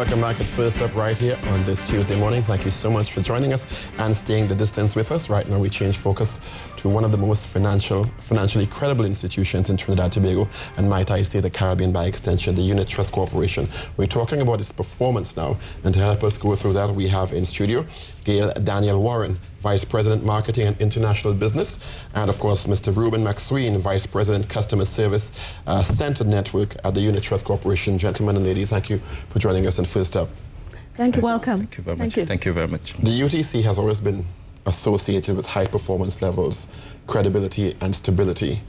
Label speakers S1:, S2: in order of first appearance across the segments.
S1: Welcome back. It's First Up right here on this Tuesday morning. Thank you so much for joining us and staying the distance with us. Right now we change focus to one of the most financially credible institutions in Trinidad and Tobago, and might I say the Caribbean by extension, the Unit Trust Corporation. We're talking about its performance now, and to help us go through that, we have in studio Gail Daniel Warren, Vice President Marketing and International Business, and of course Mr. Ruben McSween, Vice President Customer Service Center Network at the Unit Trust Corporation. Gentlemen and lady, thank you for joining us in First Up.
S2: Thank you.
S3: Welcome.
S2: Thank you very much.
S3: Thank you very much.
S1: The UTC has always been associated with high performance levels, credibility and stability.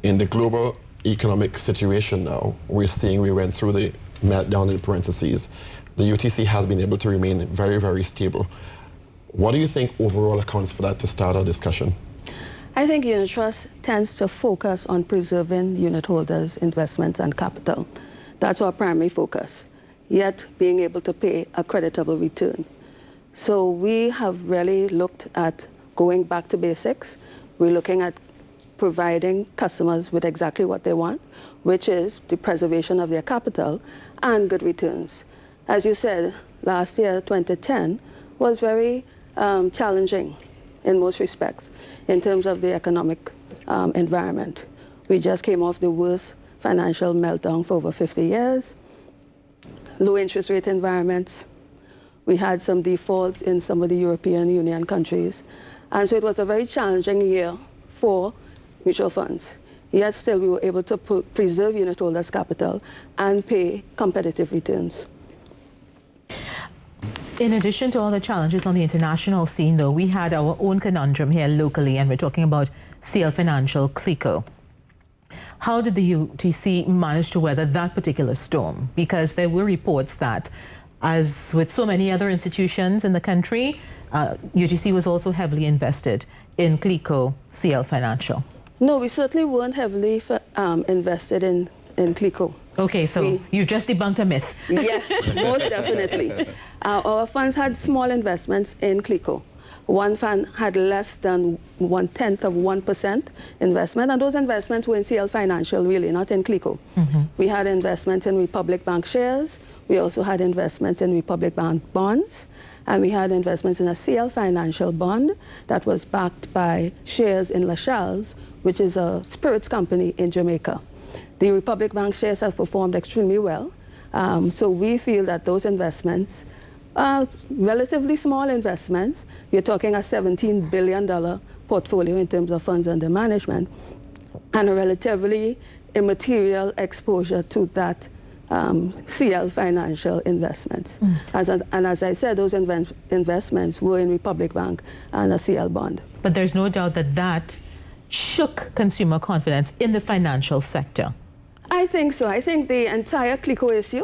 S1: In the global economic situation now, we're seeing we went through the meltdown in parentheses. The UTC has been able to remain very, very stable. What do you think overall accounts for that to start our discussion?
S2: I think Unit Trust tends to focus on preserving unit holders' investments and capital. That's our primary focus, yet being able to pay a creditable return. So we have really looked at going back to basics. We're looking at providing customers with exactly what they want, which is the preservation of their capital and good returns. As you said, last year, 2010, was very challenging in most respects in terms of the economic environment. We just came off the worst financial meltdown for over 50 years, low interest rate environments. We had some defaults in some of the European Union countries. And so it was a very challenging year for mutual funds. Yet still we were able to preserve unit holders' capital and pay competitive returns.
S3: In addition to all the challenges on the international scene, though, we had our own conundrum here locally, and we're talking about CL Financial, CLICO. How did the UTC manage to weather that particular storm? Because there were reports that, as with so many other institutions in the country, UTC was also heavily invested in CLICO, CL Financial.
S2: No, we certainly weren't heavily invested in CLICO.
S3: Okay, so you just debunked a myth.
S2: Yes, most definitely. Our funds had small investments in CLICO. One fund had less than 0.1% investment, and those investments were in CL Financial, really, not in CLICO. We had investments in Republic Bank shares. We also had investments in Republic Bank bonds, and we had investments in a CL Financial bond that was backed by shares in LaShalles, which is a spirits company in Jamaica. The Republic Bank shares have performed extremely well, so we feel that those investments are relatively small investments. You're talking a $17 billion portfolio in terms of funds under management, and a relatively immaterial exposure to that CL Financial investments. And as I said, those investments were in Republic Bank and a CL bond.
S3: But there's no doubt that that shook consumer confidence in the financial sector.
S2: I think so. I think the entire CLICO issue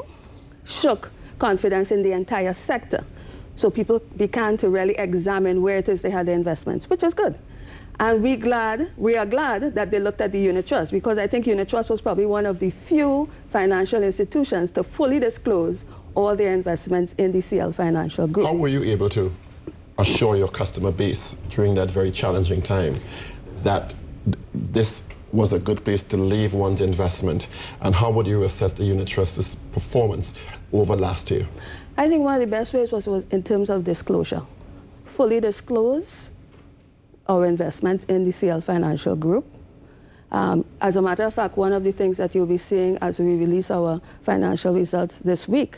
S2: shook confidence in the entire sector. So people began to really examine where it is they had their investments, which is good. And we are glad that they looked at the Unit Trust, because I think Unit Trust was probably one of the few financial institutions to fully disclose all their investments in the CL Financial Group.
S1: How were you able to assure your customer base during that very challenging time that this was a good place to leave one's investment, and how would you assess the Unit Trust's performance over last year?
S2: I think one of the best ways was in terms of disclosure. Fully disclose our investments in the CL Financial Group. As a matter of fact, one of the things that you'll be seeing as we release our financial results this week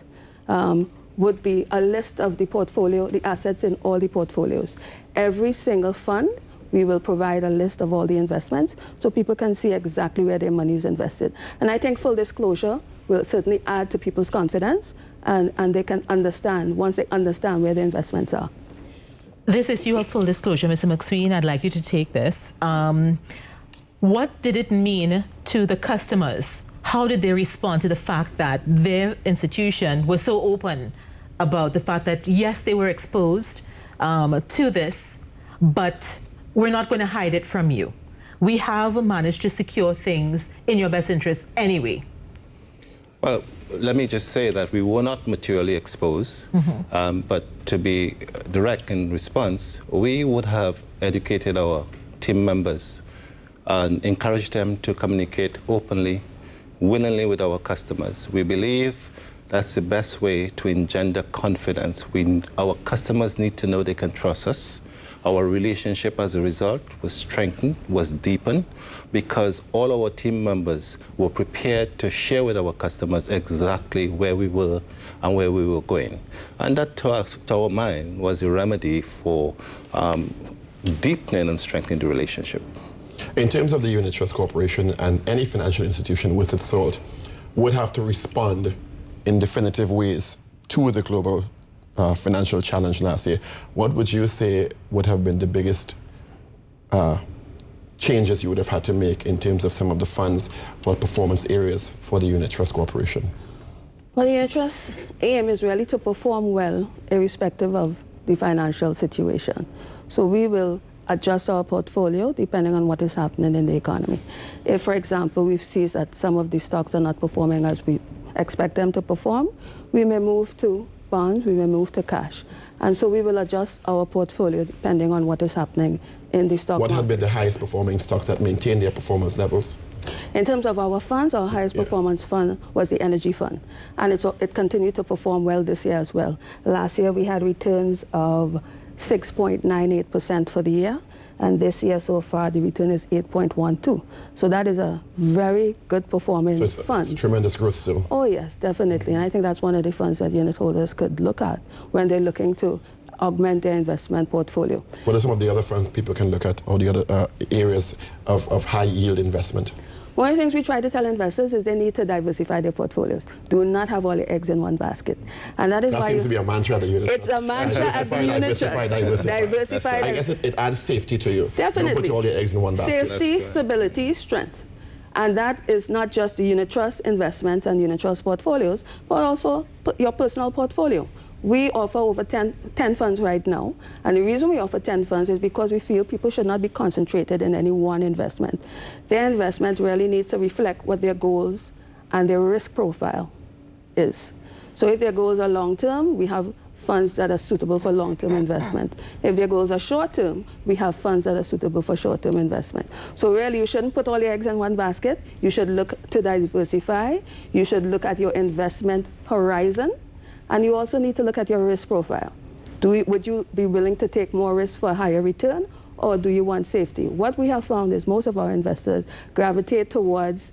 S2: would be a list of the portfolio, the assets in all the portfolios. Every single fund, we will provide a list of all the investments so people can see exactly where their money is invested. And I think full disclosure will certainly add to people's confidence, and they can understand, once they understand where their investments are.
S3: This issue of full disclosure, Mr. McSween, I'd like you to take this. What did it mean to the customers? How did they respond to the fact that their institution was so open about the fact that, yes, they were exposed to this, but we're not going to hide it from you? We have managed to secure things in your best interest anyway.
S4: Well, let me just say that we were not materially exposed, but to be direct in response, we would have educated our team members and encouraged them to communicate openly, willingly with our customers. We believe That's the best way to engender confidence. Our customers need to know they can trust us. Our relationship as a result was strengthened, was deepened, because all our team members were prepared to share with our customers exactly where we were and where we were going. And that, to our mind, was a remedy for deepening and strengthening the relationship.
S1: In terms of the Unit Trust Corporation, and any financial institution with its sort would have to respond in definitive ways to the global financial challenge last year, what would you say would have been the biggest changes you would have had to make in terms of some of the funds or performance areas for the Unit Trust Corporation?
S2: Well, the Unit Trust aim is really to perform well irrespective of the financial situation. So we will adjust our portfolio depending on what is happening in the economy. If, for example, we see that some of the stocks are not performing as we expect them to perform, we may move to bonds, we may move to cash. And so we will adjust our portfolio depending on what is happening in the stock market.
S1: What have been the highest performing stocks that maintain their performance levels?
S2: In terms of our funds, our highest performance fund was the Energy Fund. And it continued to perform well this year as well. Last year we had returns of 6.98% for the year. And this year so far, the return is 8.12. So that is a very good performing fund.
S1: It's tremendous growth still.
S2: Oh yes, definitely. And I think that's one of the funds that unit holders could look at when they're looking to augment their investment portfolio.
S1: What are some of the other funds people can look at, or the other areas of high yield investment?
S2: One of the things we try to tell investors is they need to diversify their portfolios. Do not have all your eggs in one basket. And that is why
S1: seems to be a mantra at the Unit Trust.
S2: It's a mantra at the Unit Trust. Diversify.
S1: I guess it adds safety to you.
S2: Definitely.
S1: Don't put all your eggs in one basket.
S2: Safety, stability, strength. And that is not just the Unit Trust investments and Unit Trust portfolios, but also your personal portfolio. We offer over 10 funds right now, and the reason we offer 10 funds is because we feel people should not be concentrated in any one investment. Their investment really needs to reflect what their goals and their risk profile is. So if their goals are long-term, we have funds that are suitable for long-term investment. If their goals are short-term, we have funds that are suitable for short-term investment. So really, you shouldn't put all your eggs in one basket. You should look to diversify. You should look at your investment horizon. And you also need to look at your risk profile. Would you be willing to take more risk for a higher return, or do you want safety? What we have found is most of our investors gravitate towards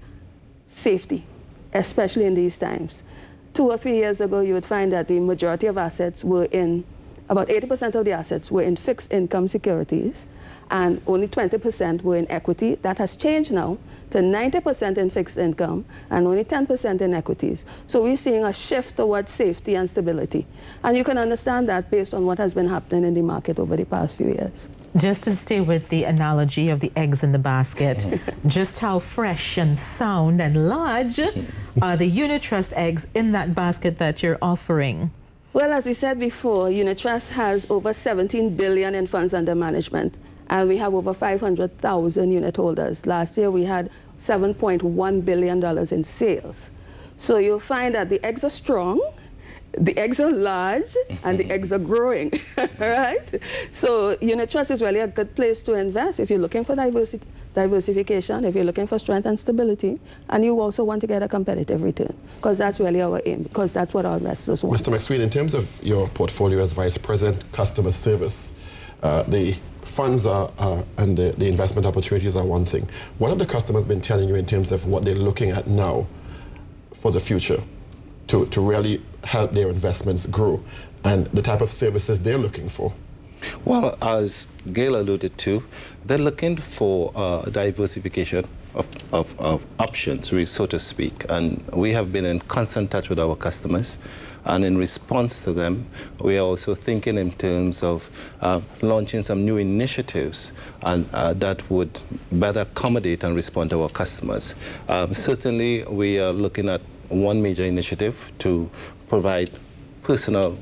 S2: safety, especially in these times. 2 or 3 years ago, you would find that the majority of assets were in, about 80% of the assets were in fixed income securities, and only 20% were in equity. That has changed now to 90% in fixed income and only 10% in equities. So we're seeing a shift towards safety and stability. And you can understand that based on what has been happening in the market over the past few years.
S3: Just to stay with the analogy of the eggs in the basket, just how fresh and sound and large are the Unit Trust eggs in that basket that you're offering?
S2: Well, as we said before, Unit Trust has over $17 billion in funds under management. And we have over 500,000 unit holders. Last year we had $7.1 billion in sales. So you'll find that the eggs are strong, the eggs are large, and the eggs are growing, right? So Unit Trust is really a good place to invest if you're looking for diversification, if you're looking for strength and stability, and you also want to get a competitive return, because that's really our aim, because that's what our investors want.
S1: Mr. McSween, in terms of your portfolio as Vice President, Customer Service, the funds and the investment opportunities are one thing. What have the customers been telling you in terms of what they're looking at now for the future to really help their investments grow, and the type of services they're looking for?
S4: Well, as Gail alluded to, they're looking for diversification of options, so to speak. And we have been in constant touch with our customers. And in response to them, we are also thinking in terms of launching some new initiatives and that would better accommodate and respond to our customers. Certainly, we are looking at one major initiative to provide personal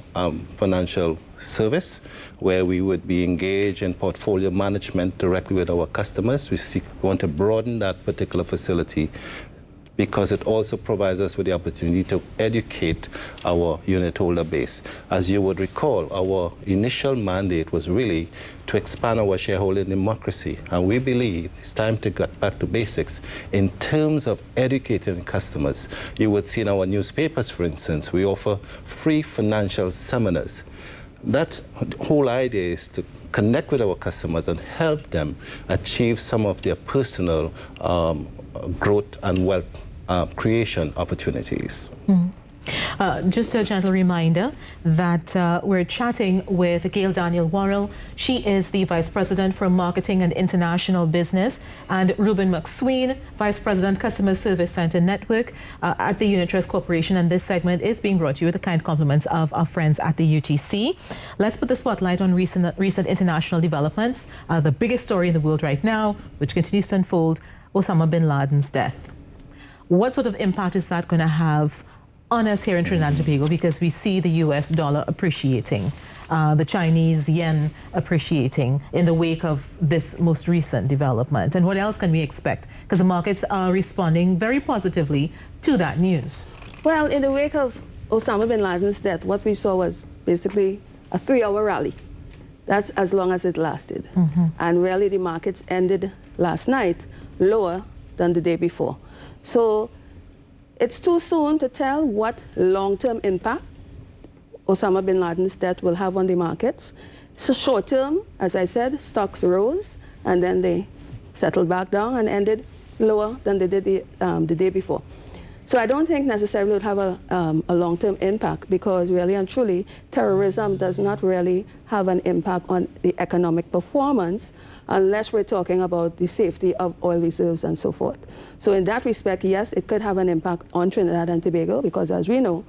S4: financial service, where we would be engaged in portfolio management directly with our customers. We want to broaden that particular facility because it also provides us with the opportunity to educate our unit holder base. As you would recall, our initial mandate was really to expand our shareholding democracy, and we believe it's time to get back to basics in terms of educating customers. You would see in our newspapers, for instance, we offer free financial seminars. That whole idea is to connect with our customers and help them achieve some of their personal growth and wealth creation opportunities.
S3: Just a gentle reminder that we're chatting with Gail Daniel Worrell. She is the Vice President for Marketing and International Business, and Ruben McSween, Vice President, Customer Service Center Network at the Unit Trust Corporation. And this segment is being brought to you with the kind compliments of our friends at the UTC. Let's put the spotlight on recent international developments. The biggest story in the world right now, which continues to unfold, Osama bin Laden's death. What sort of impact is that going to have on us here in Trinidad and Tobago, because we see the US dollar appreciating, the Chinese yen appreciating in the wake of this most recent development? And what else can we expect? Because the markets are responding very positively to that news.
S2: Well, in the wake of Osama bin Laden's death, what we saw was basically a 3-hour rally. That's as long as it lasted. And really the markets ended last night lower than the day before. So it's too soon to tell what long-term impact Osama bin Laden's death will have on the markets. So short-term, as I said, stocks rose, and then they settled back down and ended lower than they did the day before. So I don't think necessarily it would have a long-term impact, because really and truly, terrorism does not really have an impact on the economic performance unless we're talking about the safety of oil reserves and so forth. So in that respect, yes, it could have an impact on Trinidad and Tobago, because as we know,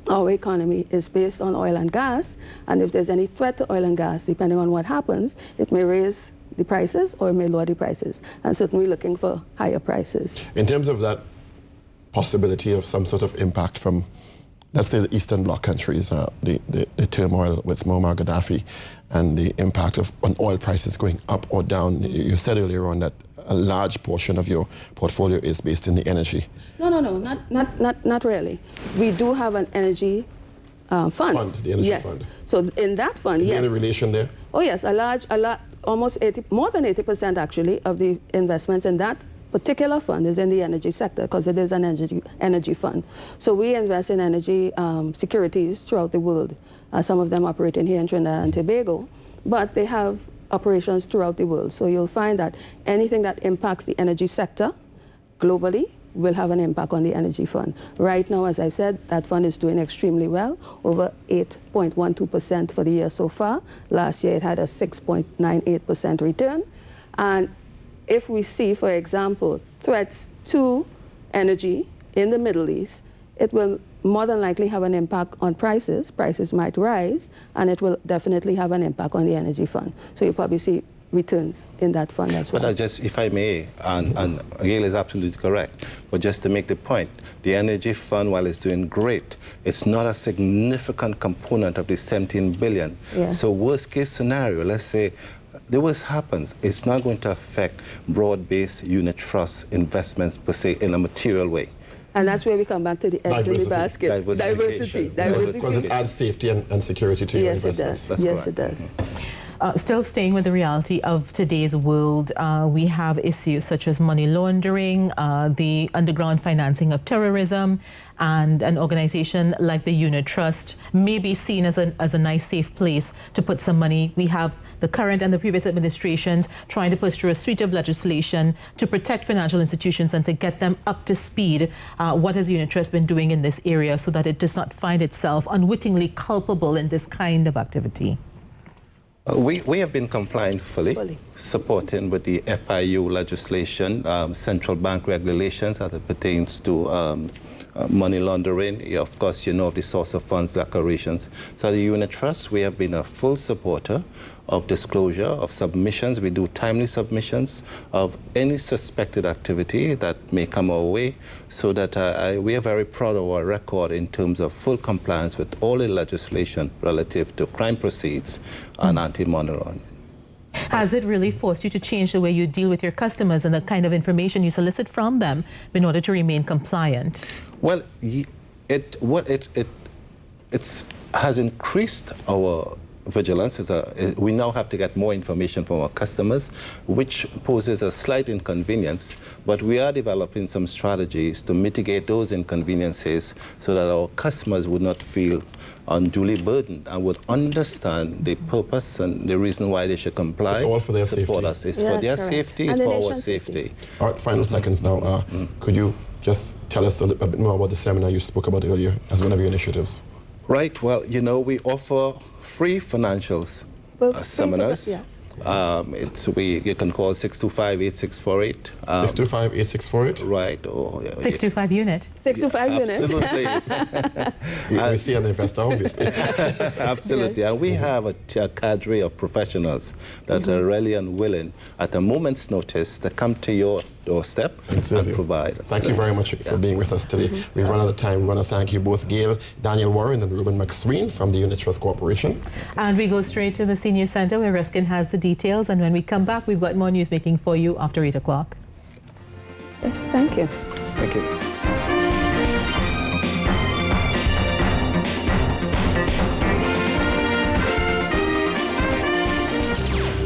S2: our economy is based on oil and gas, and if there's any threat to oil and gas, depending on what happens, it may raise the prices or it may lower the prices, and certainly looking for higher prices.
S1: In terms of that possibility of some sort of impact from, let's say, the Eastern Bloc countries, the turmoil with Muammar Gaddafi and the impact on oil prices going up or down. You said earlier on that a large portion of your portfolio is based in the energy.
S2: No, not really. We do have an energy fund.
S1: The energy
S2: yes.
S1: fund.
S2: So in that fund,
S1: is
S2: yes.
S1: Is there any relation there?
S2: Oh yes, almost 80, more than 80% actually of the investments in that particular fund is in the energy sector, because it is an energy fund. So we invest in energy securities throughout the world. Some of them operating here in Trinidad and Tobago, but they have operations throughout the world. So you'll find that anything that impacts the energy sector globally will have an impact on the energy fund. Right now, as I said, that fund is doing extremely well, over 8.12% for the year so far. Last year it had a 6.98% return. And if we see, for example, threats to energy in the Middle East, it will more than likely have an impact on prices. Prices might rise, and it will definitely have an impact on the energy fund. So you'll probably see returns in that fund as well.
S4: But if I may, and Gail is absolutely correct, but just to make the point, the energy fund, while it's doing great, it's not a significant component of the 17 billion.
S2: Yeah.
S4: So worst case scenario, let's say, the worst happens, it's not going to affect broad-based unit trust investments per se in a material way.
S2: And that's where we come back to the eggs in the basket.
S4: Diversity.
S1: Because it adds safety and security to your investments.
S2: Yes, it does.
S3: Still staying with the reality of today's world, we have issues such as money laundering, the underground financing of terrorism, and an organization like the Unit Trust may be seen as a nice, safe place to put some money. We have the current and the previous administrations trying to push through a suite of legislation to protect financial institutions and to get them up to speed. What has Unit Trust been doing in this area so that it does not find itself unwittingly culpable in this kind of activity?
S4: We have been complying fully, supporting with the FIU legislation, central bank regulations as it pertains to money laundering. Of course, you know of the source of funds declarations. So the Unit Trust, we have been a full supporter of disclosure, of submissions. We do timely submissions of any suspected activity that may come our way, so that we are very proud of our record in terms of full compliance with all the legislation relative to crime proceeds and anti-money laundering.
S3: Has it really forced you to change the way you deal with your customers and the kind of information you solicit from them in order to remain compliant?
S4: Well, it has increased our vigilance. We now have to get more information from our customers, which poses a slight inconvenience, but we are developing some strategies to mitigate those inconveniences so that our customers would not feel unduly burdened and would understand the purpose and the reason why they should comply.
S1: It's all for their
S4: support
S1: safety.
S4: Us. It's for their safety, it's for our safety.
S1: All right, final seconds now. Could you just tell us a bit more about the seminar you spoke about earlier as one of your initiatives?
S4: Right, well, we offer free financials seminars.
S2: Yes.
S4: You can call 625-8648.
S1: 625-8648?
S4: Right.
S3: 625 unit.
S2: 625 unit.
S4: Absolutely.
S1: We see an investor, obviously.
S4: Absolutely.
S2: Yes.
S4: And we have a cadre of professionals that are ready and willing at a moment's notice to come to your doorstep and provide.
S1: Thank you very much for being with us today. We've run out of time. We want to thank you both, Gail Daniel Warren and Ruben McSween from the Unit Trust Corporation.
S3: And we go straight to the Senior Center where Ruskin has the details. And when we come back, we've got more news making for you after 8 o'clock.
S2: Thank you.
S4: Thank you.